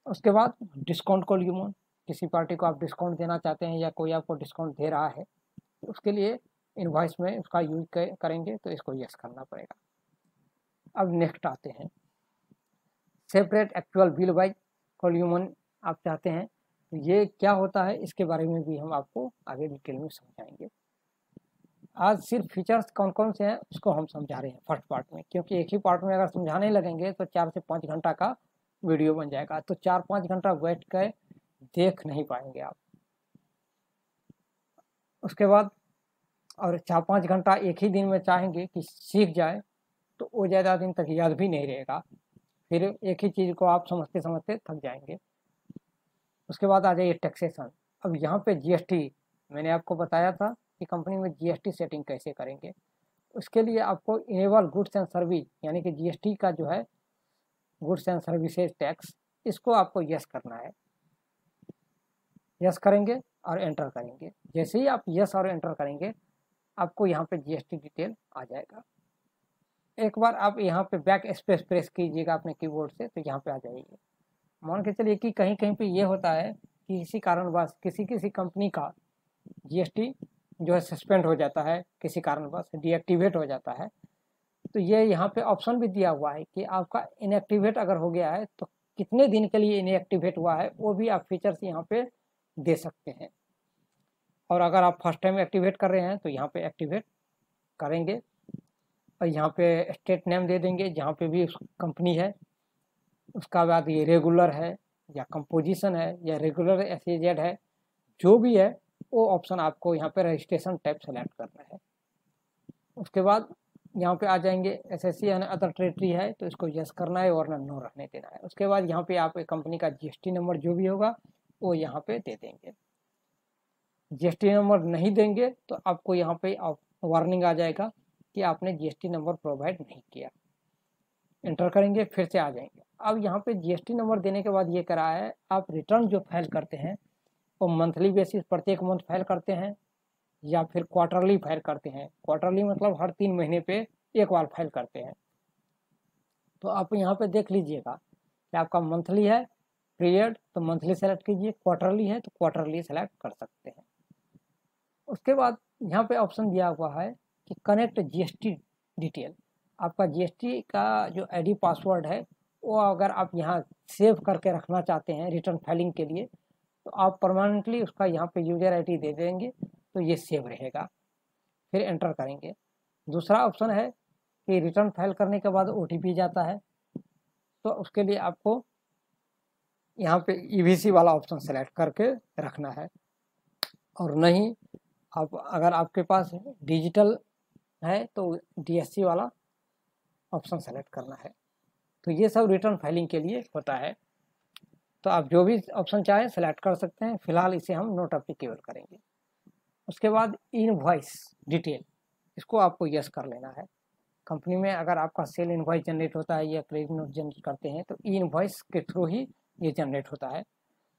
उसके बाद डिस्काउंट कॉल्यूम, किसी पार्टी को आप डिस्काउंट देना चाहते हैं या कोई आपको डिस्काउंट दे रहा है, तो उसके लिए इनवॉइस में उसका यूज करेंगे, तो इसको यस करना पड़ेगा। अब नेक्स्ट आते हैं separate actual bill bye column आप चाहते हैं, तो ये क्या होता है इसके बारे में भी हम आपको आगे डिटेल में समझाएंगे। आज सिर्फ फीचर्स कौन कौन से हैं उसको हम समझा रहे हैं फर्स्ट पार्ट में, क्योंकि एक ही पार्ट में अगर समझाने लगेंगे तो 4 से 5 घंटा का वीडियो बन जाएगा, तो 4-5 घंटा बैठ कर देख नहीं पाएंगे आप। उसके बाद और 4-5 घंटा एक ही दिन में चाहेंगे कि सीख जाए, तो वो ज़्यादा दिन तक याद भी नहीं रहेगा, फिर एक ही चीज़ को आप समझते समझते थक जाएंगे। उसके बाद आ जाइए टैक्सेशन। अब यहाँ पे जीएसटी, मैंने आपको बताया था कि कंपनी में जीएसटी सेटिंग कैसे करेंगे। उसके लिए आपको इनेबल गुड्स एंड सर्विस, यानी कि जीएसटी का जो है गुड्स एंड सर्विसेज टैक्स, इसको आपको यस करना है। यस करेंगे और एंटर करेंगे। जैसे ही आप यस और एंटर करेंगे, आपको यहाँ पे जीएसटी डिटेल आ जाएगा। एक बार आप यहाँ पे बैक स्पेस प्रेस कीजिएगा अपने कीबोर्ड से, तो यहाँ पे आ जाइए। मान के चलिए कि कहीं कहीं पे ये होता है कि किसी कारणवश किसी कंपनी का जीएसटी जो है सस्पेंड हो जाता है, किसी कारणवश डीएक्टिवेट हो जाता है, तो ये यहाँ पे ऑप्शन भी दिया हुआ है कि आपका इनएक्टिवेट अगर हो गया है तो कितने दिन के लिए इनएक्टिवेट हुआ है, वो भी आप फीचर्स यहाँ पे दे सकते हैं। और अगर आप फर्स्ट टाइम एक्टिवेट कर रहे हैं तो यहाँ पे एक्टिवेट करेंगे और यहाँ पे स्टेट नेम दे देंगे जहाँ पे भी कंपनी है। उसका बाद ये रेगुलर है या कंपोजिशन है या रेगुलर एसईजेड है, जो भी है वो ऑप्शन आपको यहाँ पे रजिस्ट्रेशन टाइप सेलेक्ट करना है। उसके बाद यहाँ पे आ जाएंगे एसएससी यानी अदर टेरिटरी है, तो इसको यस करना है और नो रखने देना है। उसके बाद यहाँ पे आप कंपनी का जीएसटी नंबर जो भी होगा वो यहाँ पे दे देंगे। जीएसटी नंबर नहीं देंगे तो आपको यहाँ पे वार्निंग आ जाएगा कि आपने जीएसटी नंबर प्रोवाइड नहीं किया। एंटर करेंगे, फिर से आ जाएंगे। अब यहाँ पे जीएसटी नंबर देने के बाद ये करा है, आप रिटर्न जो फाइल करते हैं वो मंथली बेसिस प्रत्येक मंथ फाइल करते हैं या फिर क्वार्टरली फाइल करते हैं। क्वार्टरली मतलब हर 3 महीने पे एक बार फाइल करते हैं। तो आप यहाँ पे देख लीजिएगा कि आपका मंथली है पीरियड, तो मंथली सेलेक्ट कीजिए, क्वार्टरली है तो क्वार्टरली सेलेक्ट कर सकते हैं। उसके बाद यहाँ पे ऑप्शन दिया हुआ है कि कनेक्ट जीएसटी डिटेल। आपका जीएसटी का जो आईडी पासवर्ड है वो अगर आप यहाँ सेव करके रखना चाहते हैं रिटर्न फाइलिंग के लिए, तो आप परमानेंटली उसका यहाँ पे यूजर आईडी दे देंगे तो ये सेव रहेगा। फिर एंटर करेंगे। दूसरा ऑप्शन है कि रिटर्न फाइल करने के बाद ओटीपी जाता है, तो उसके लिए आपको यहाँ पे ईवीसी वाला ऑप्शन सेलेक्ट करके रखना है। और नहीं, आप अगर आपके पास डिजिटल है तो डीएससी वाला ऑप्शन सेलेक्ट करना है। तो ये सब रिटर्न फाइलिंग के लिए होता है, तो आप जो भी ऑप्शन चाहें सेलेक्ट कर सकते हैं। फिलहाल इसे हम नॉट एप्लीकेबल करेंगे। उसके बाद इनवॉइस डिटेल, इसको आपको यस कर लेना है। कंपनी में अगर आपका सेल इनवॉइस जनरेट होता है या क्रेडिट नोट जनरेट करते हैं तो इनवॉइस के थ्रू ही ये जनरेट होता है।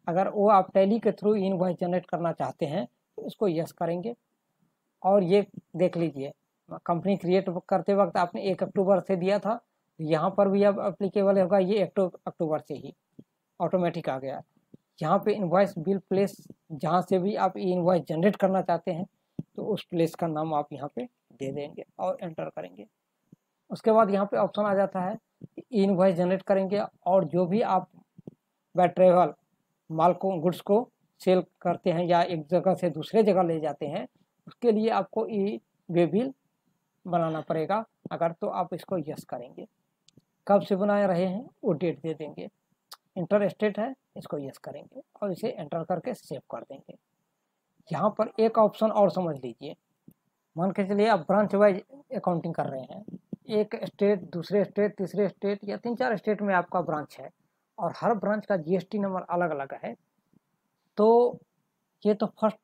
अगर वो आप टैली के थ्रू इनवॉइस जनरेट करना चाहते हैं तो इसको यस करेंगे। और ये देख लीजिए, कंपनी क्रिएट करते वक्त आपने 1 अक्टूबर से दिया था, यहाँ पर भी अब एप्लीकेबल होगा ये 1 अक्टूबर से ही ऑटोमेटिक आ गया। यहाँ पे इनवॉइस बिल प्लेस, जहाँ से भी आप ये इनवॉइस जनरेट करना चाहते हैं तो उस प्लेस का नाम आप यहाँ पे दे देंगे और एंटर करेंगे। उसके बाद यहाँ पे ऑप्शन आ जाता है कि इनवॉइस जनरेट करेंगे और जो भी आप बाय ट्रेवल माल को, गुड्स को सेल करते हैं या एक जगह से दूसरे जगह ले जाते हैं, उसके लिए आपको ई वे बिल बनाना पड़ेगा। अगर तो आप इसको यस करेंगे। कब से बना रहे हैं वो डेट दे देंगे। इंटर स्टेट है, इसको यस करेंगे और इसे एंटर करके सेव कर देंगे। यहाँ पर एक ऑप्शन और समझ लीजिए, मान के चलिए आप ब्रांच वाइज अकाउंटिंग कर रहे हैं, एक स्टेट, दूसरे स्टेट, तीसरे स्टेट या 3-4 स्टेट में आपका ब्रांच है और हर ब्रांच का जीएसटी नंबर अलग अलग है। तो ये तो फर्स्ट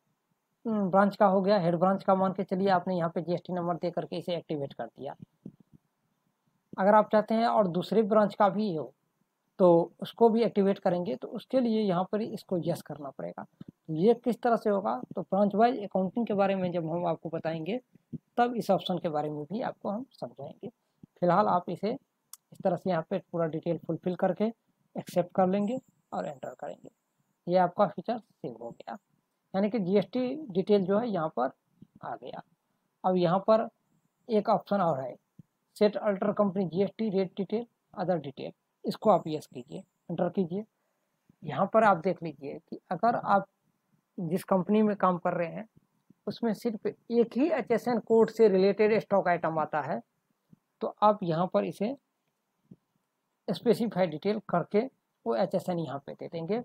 ब्रांच का हो गया, हेड ब्रांच का मान के चलिए आपने यहाँ पे जीएसटी नंबर दे करके इसे एक्टिवेट कर दिया। अगर आप चाहते हैं और दूसरे ब्रांच का भी हो तो उसको भी एक्टिवेट करेंगे, तो उसके लिए यहाँ पर इसको यस करना पड़ेगा। तो ये किस तरह से होगा, तो ब्रांच वाइज अकाउंटिंग के बारे में जब हम आपको बताएंगे तब इस ऑप्शन के बारे में भी आपको हम समझाएंगे। फिलहाल आप इसे इस तरह से यहाँ पे पूरा डिटेल फुलफिल करके एक्सेप्ट कर लेंगे और एंटर करेंगे। ये आपका फीचर सेव हो गया, यानी कि जीएसटी डिटेल जो है यहाँ पर आ गया। अब यहाँ पर एक ऑप्शन और है, set alter company GST rate detail other detail, इसको आप यस कीजिए, एंटर कीजिए। यहाँ पर आप देख लीजिए कि अगर आप जिस कंपनी में काम कर रहे हैं उसमें सिर्फ एक ही एचएसएन कोड से रिलेटेड स्टॉक आइटम आता है, तो आप यहाँ पर इसे स्पेसिफाई डिटेल करके वो एचएसएन यहाँ पे दे देंगे।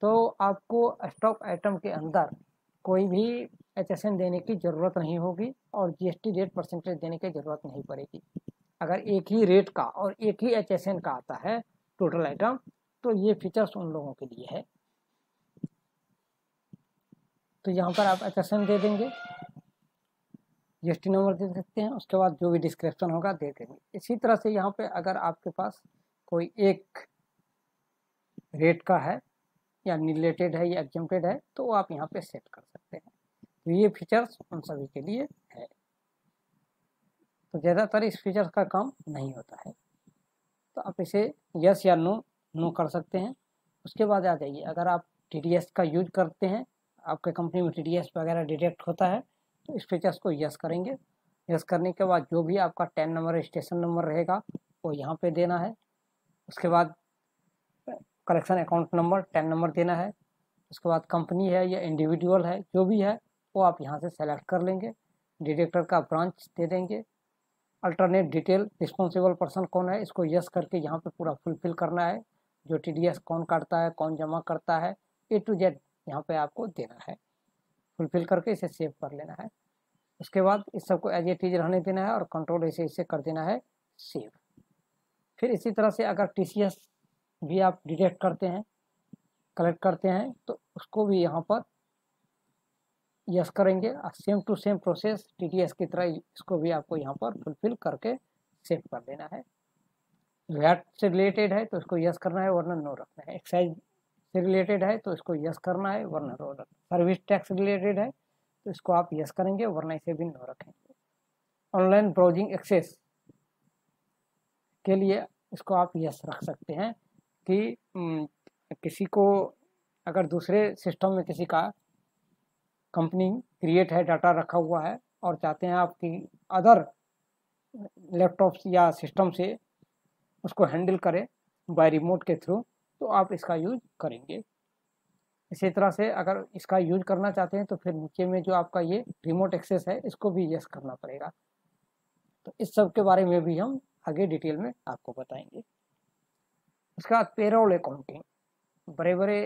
तो आपको स्टॉक आइटम के अंदर कोई भी एचएसएन देने की ज़रूरत नहीं होगी और जीएसटी रेट परसेंटेज देने की ज़रूरत नहीं पड़ेगी। अगर एक ही रेट का और एक ही एचएसएन का आता है टोटल आइटम, तो ये फीचर्स उन लोगों के लिए है। तो यहाँ पर आप एचएसएन दे देंगे, जीएसटी नंबर दे सकते हैं, उसके बाद जो भी डिस्क्रिप्शन होगा दे देंगे। इसी तरह से यहाँ पे अगर आपके पास कोई एक रेट का है या रिलेटेड है या एग्जम्प्टेड है तो आप यहाँ पे सेट कर सकते हैं। तो ये फीचर्स उन सभी के लिए है। तो ज़्यादातर इस फीचर का काम नहीं होता है, तो आप इसे यस या नो कर सकते हैं। उसके बाद आ जाइए, अगर आप टीडीएस का यूज करते हैं, आपके कंपनी में टीडीएस वगैरह डिटेक्ट होता है, तो इस फीचर्स को यस करेंगे। यस करने के बाद जो भी आपका 10 नंबर रजिस्ट्रेशन नंबर रहेगा वो यहाँ पे देना है। उसके बाद कलेक्शन अकाउंट नंबर 10 नंबर देना है। उसके बाद कंपनी है या इंडिविजुअल है, जो भी है वो आप यहाँ से सेलेक्ट कर लेंगे। डिटेक्टर का ब्रांच दे देंगे। अल्टरनेट डिटेल, रिस्पॉन्सिबल पर्सन कौन है, इसको यस करके यहाँ पे पूरा फुलफिल करना है। जो टीडीएस कौन काटता है, कौन जमा करता है, A to Z यहाँ पे आपको देना है। फुलफिल करके इसे सेव कर लेना है। उसके बाद इस सबको एज इट इज रहने देना है और कंट्रोल इसे कर देना है सेव। फिर इसी तरह से अगर टीसीएस भी आप डिटेक्ट करते हैं, कलेक्ट करते हैं, तो उसको भी यहाँ पर यस करेंगे। Same to same process TDS की तरह इसको भी आपको यहाँ पर फुलफिल करके सेव कर देना है। वैट से रिलेटेड है तो इसको यस करना है वरना नो रखना है। एक्साइज से रिलेटेड है तो इसको यस करना है वरना नो रखना। सर्विस टैक्स रिलेटेड है तो इसको आप यस करेंगे वरना इसे भी नो रखेंगे। ऑनलाइन ब्राउजिंग एक्सेस के लिए इसको आप यस रख सकते हैं कि किसी को अगर दूसरे सिस्टम में किसी का कंपनी क्रिएट है, डाटा रखा हुआ है और चाहते हैं आप कि अदर लैपटॉप्स या सिस्टम से उसको हैंडल करें बाय रिमोट के थ्रू, तो आप इसका यूज करेंगे। इसी तरह से अगर इसका यूज करना चाहते हैं तो फिर नीचे में जो आपका ये रिमोट एक्सेस है इसको भी यस करना पड़ेगा। तो इस सब के बारे में भी हम आगे डिटेल में आपको बताएंगे। उसके बाद पेरोल अकाउंटिंग। बड़े बड़े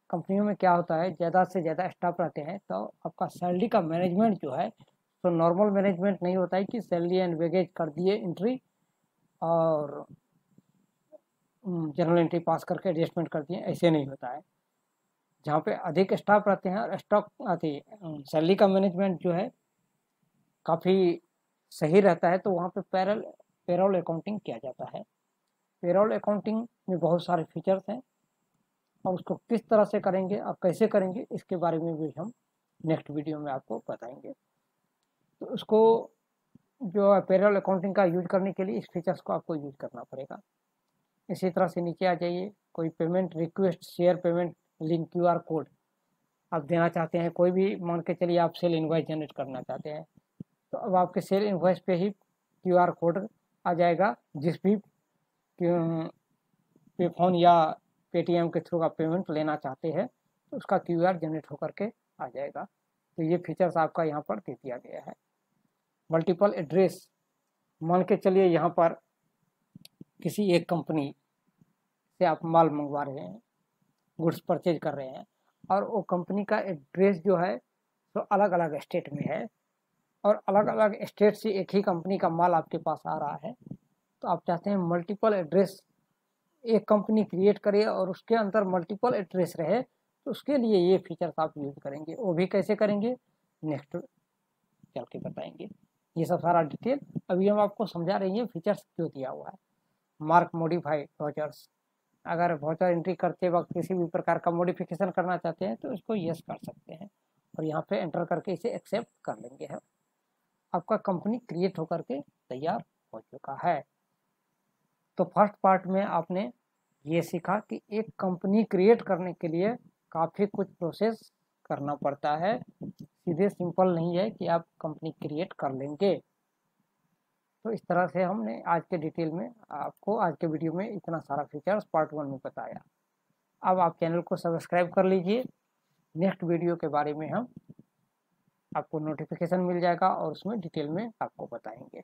कंपनियों में क्या होता है, ज़्यादा से ज़्यादा स्टाफ रहते हैं तो आपका सैलरी का मैनेजमेंट जो है तो नॉर्मल मैनेजमेंट नहीं होता है कि सैलरी एंड वेगेज कर दिए एंट्री और जनरल एंट्री पास करके एडजस्टमेंट कर दिए, ऐसे नहीं होता है। जहाँ पे अधिक स्टाफ रहते हैं और स्टॉक आती सैलरी का मैनेजमेंट जो है काफ़ी सही रहता है, तो वहाँ पे पेरोल अकाउंटिंग किया जाता है। पेरोल अकाउंटिंग में बहुत सारे फीचर्स हैं और उसको किस तरह से करेंगे और कैसे करेंगे इसके बारे में भी हम नेक्स्ट वीडियो में आपको बताएंगे। तो उसको जो पेरोल अकाउंटिंग का यूज करने के लिए इस फीचर्स को आपको यूज करना पड़ेगा। इसी तरह से नीचे आ जाइए, कोई payment request, share payment link QR code आप देना चाहते हैं, कोई भी मान के चलिए आप सेल इनवॉइस जनरेट करना चाहते हैं, तो अब आपके सेल इनवॉइस पे ही QR कोड आ जाएगा। जिस भी पे फोन या पेटीएम के थ्रू आप पेमेंट लेना चाहते हैं तो उसका QR जनरेट होकर के आ जाएगा। तो ये फीचर्स आपका यहाँ पर दे दिया गया है। मल्टीपल एड्रेस, मान के चलिए यहाँ पर किसी एक कंपनी से आप माल मंगवा रहे हैं, गुड्स परचेज कर रहे हैं, और वो कंपनी का एड्रेस जो है तो अलग अलग स्टेट में है, और अलग अलग स्टेट से एक ही कंपनी का माल आपके पास आ रहा है, तो आप चाहते हैं मल्टीपल एड्रेस एक कंपनी क्रिएट करे और उसके अंदर मल्टीपल एड्रेस रहे, तो उसके लिए ये फीचर्स आप यूज करेंगे। वो भी कैसे करेंगे नेक्स्ट चल के बताएंगे। ये सब सारा डिटेल अभी हम आपको समझा रही है फीचर्स क्यों दिया हुआ है। मार्क मॉडिफाइड वाउचर्स, अगर वाउचर एंट्री करते वक्त किसी भी प्रकार का मॉडिफिकेशन करना चाहते हैं तो इसको यस कर सकते हैं और यहाँ पे एंटर करके इसे एक्सेप्ट कर लेंगे। है आपका कंपनी क्रिएट होकर के तैयार हो चुका है। तो फर्स्ट पार्ट में आपने ये सीखा कि एक कंपनी क्रिएट करने के लिए काफ़ी कुछ प्रोसेस करना पड़ता है, सीधे सिंपल नहीं है कि आप कंपनी क्रिएट कर लेंगे। तो इस तरह से हमने आज के डिटेल में आपको आज के वीडियो में इतना सारा फीचर्स पार्ट 1 में बताया। अब आप चैनल को सब्सक्राइब कर लीजिए, नेक्स्ट वीडियो के बारे में हम आपको नोटिफिकेशन मिल जाएगा और उसमें डिटेल में आपको बताएंगे।